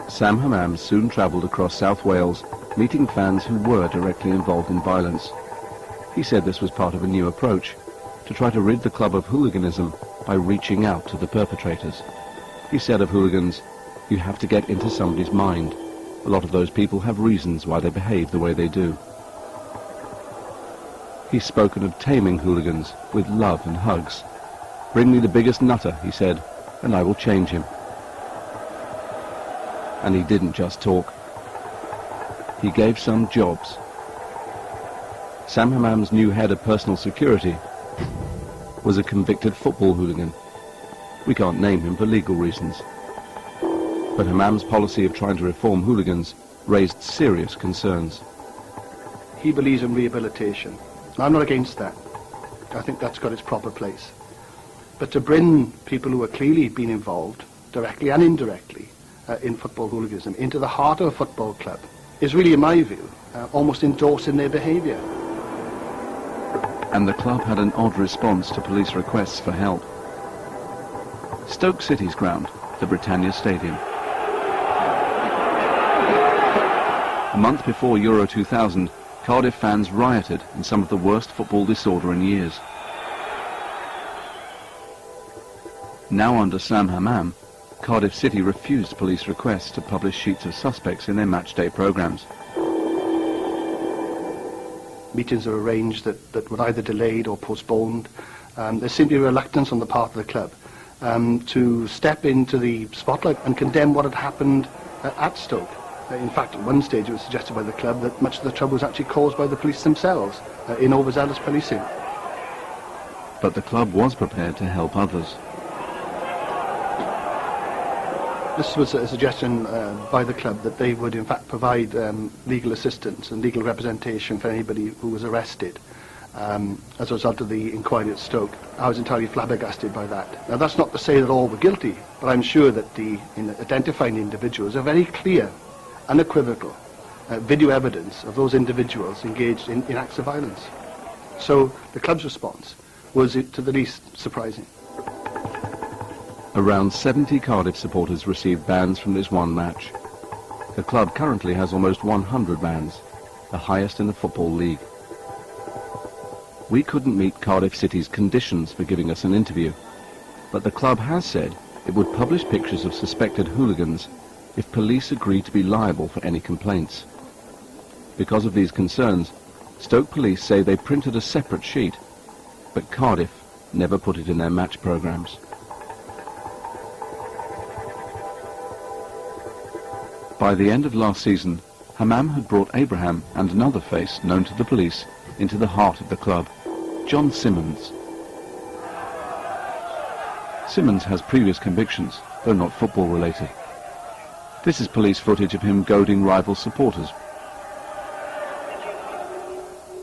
Sam Hammam soon travelled across South Wales, meeting fans who were directly involved in violence. He said this was part of a new approach, to try to rid the club of hooliganism by reaching out to the perpetrators. He said of hooligans, "You have to get into somebody's mind. A lot of those people have reasons why they behave the way they do." He's spoken of taming hooligans with love and hugs. "Bring me the biggest nutter," he said, "and I will change him." And he didn't just talk. He gave some jobs. Sam Hammam's new head of personal security was a convicted football hooligan. We can't name him for legal reasons. But Hammam's policy of trying to reform hooligans raised serious concerns. He believes in rehabilitation. I'm not against that. I think that's got its proper place. But to bring people who have clearly been involved, directly and indirectly, in football hooliganism into the heart of a football club is really, in my view, almost endorsing their behaviour. And the club had an odd response to police requests for help. Stoke City's ground, the Britannia Stadium. A month before Euro 2000, Cardiff fans rioted in some of the worst football disorder in years. Now under Sam Hammam, Cardiff City refused police requests to publish sheets of suspects in their matchday programmes. Meetings are arranged that were either delayed or postponed. There seemed to be a reluctance on the part of the club to step into the spotlight and condemn what had happened at Stoke. In fact, at one stage it was suggested by the club that much of the trouble was actually caused by the police themselves in overzealous policing. But the club was prepared to help others. This was a suggestion by the club that they would in fact provide legal assistance and legal representation for anybody who was arrested as a result of the inquiry at Stoke. I was entirely flabbergasted by that. Now that's not to say that all were guilty, but I'm sure that in identifying the individuals, a very clear, unequivocal video evidence of those individuals engaged in acts of violence. So the club's response was, to the least, surprising. Around 70 Cardiff supporters received bans from this one match. The club currently has almost 100 bans, the highest in the Football League. We couldn't meet Cardiff City's conditions for giving us an interview, but the club has said it would publish pictures of suspected hooligans if police agreed to be liable for any complaints. Because of these concerns, Stoke police say they printed a separate sheet, but Cardiff never put it in their match programmes. By the end of last season, Hammam had brought Abraham and another face known to the police into the heart of the club, John Simmons. Simmons has previous convictions, though not football related. This is police footage of him goading rival supporters.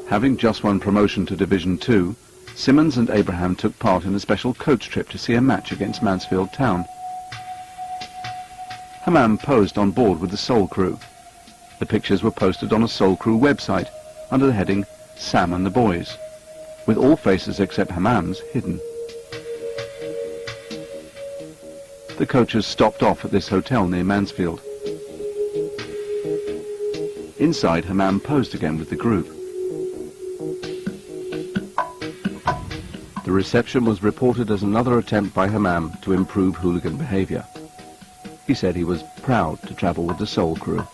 Having just won promotion to Division 2, Simmons and Abraham took part in a special coach trip to see a match against Mansfield Town. Hammam posed on board with the Soul Crew. The pictures were posted on a Soul Crew website under the heading Sam and the Boys, with all faces except Hammam's hidden. The coaches stopped off at this hotel near Mansfield. Inside, Hammam posed again with the group. The reception was reported as another attempt by Hammam to improve hooligan behaviour. He said he was proud to travel with the Soul Crew.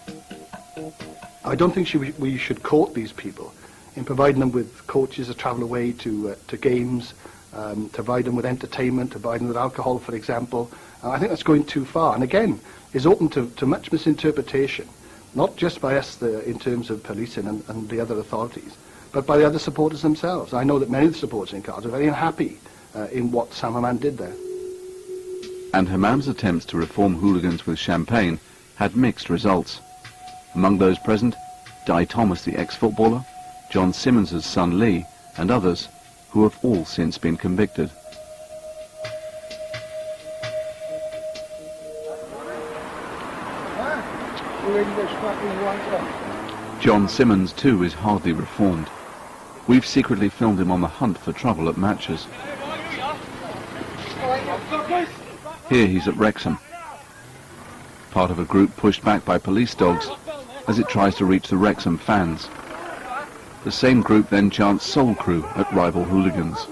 I don't think we should court these people in providing them with coaches to travel away to games, to provide them with entertainment, to provide them with alcohol, for example. I think that's going too far, and again, is open to much misinterpretation, not just by us in terms of policing and the other authorities, but by the other supporters themselves. I know that many of the supporters in Cardiff are very unhappy in what Sam Hammam did there. And Hammam's attempts to reform hooligans with champagne had mixed results. Among those present, Di Thomas, the ex-footballer, John Simmons' son Lee, and others, who have all since been convicted. John Simmons, too, is hardly reformed. We've secretly filmed him on the hunt for trouble at matches. Here he's at Wrexham. part of a group pushed back by police dogs as it tries to reach the Wrexham fans. The same group then chants "Soul Crew" at rival hooligans.